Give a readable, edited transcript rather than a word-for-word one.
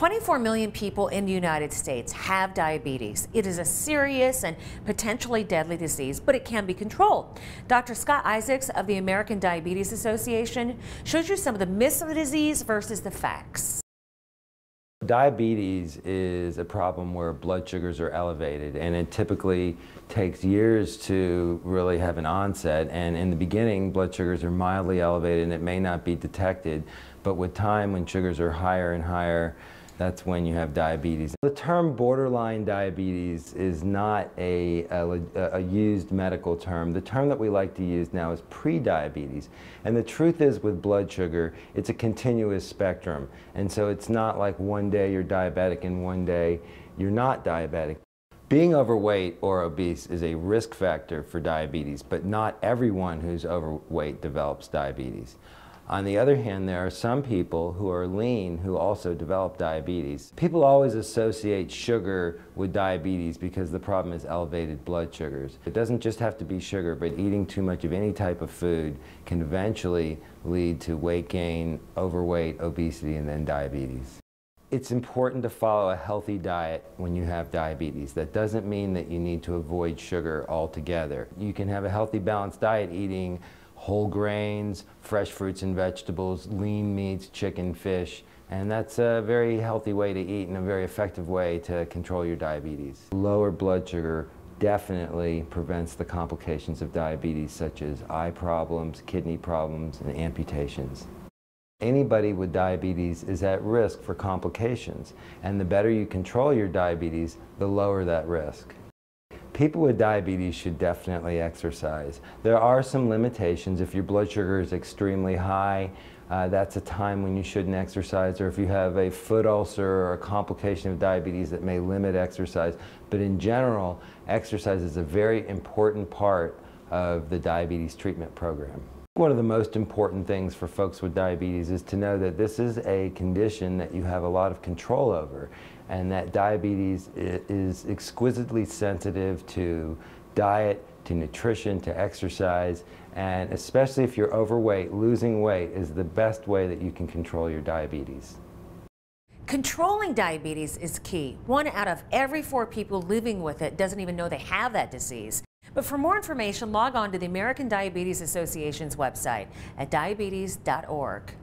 24 million people in the United States have diabetes. It is a serious and potentially deadly disease, but it can be controlled. Dr. Scott Isaacs of the American Diabetes Association shows you some of the myths of the disease versus the facts. Diabetes is a problem where blood sugars are elevated, and it typically takes years to really have an onset. And in the beginning, blood sugars are mildly elevated and it may not be detected, but with time, when sugars are higher and higher, that's when you have diabetes. The term borderline diabetes is not a used medical term. The term that we like to use now is pre-diabetes. And the truth is, with blood sugar, it's a continuous spectrum. And so it's not like one day you're diabetic and one day you're not diabetic. Being overweight or obese is a risk factor for diabetes, but not everyone who's overweight develops diabetes. On the other hand, there are some people who are lean who also develop diabetes. People always associate sugar with diabetes because the problem is elevated blood sugars. It doesn't just have to be sugar, but eating too much of any type of food can eventually lead to weight gain, overweight, obesity, and then diabetes. It's important to follow a healthy diet when you have diabetes. That doesn't mean that you need to avoid sugar altogether. You can have a healthy, balanced diet eating whole grains, fresh fruits and vegetables, lean meats, chicken, fish, and that's a very healthy way to eat and a very effective way to control your diabetes. Lower blood sugar definitely prevents the complications of diabetes, such as eye problems, kidney problems, and amputations. Anybody with diabetes is at risk for complications, and the better you control your diabetes, the lower that risk. People with diabetes should definitely exercise. There are some limitations. If your blood sugar is extremely high, that's a time when you shouldn't exercise, or if you have a foot ulcer or a complication of diabetes that may limit exercise. But in general, exercise is a very important part of the diabetes treatment program. One of the most important things for folks with diabetes is to know that this is a condition that you have a lot of control over, and that diabetes is exquisitely sensitive to diet, to nutrition, to exercise, and especially if you're overweight, losing weight is the best way that you can control your diabetes. Controlling diabetes is key. 1 out of every 4 people living with it doesn't even know they have that disease. But for more information, log on to the American Diabetes Association's website at diabetes.org.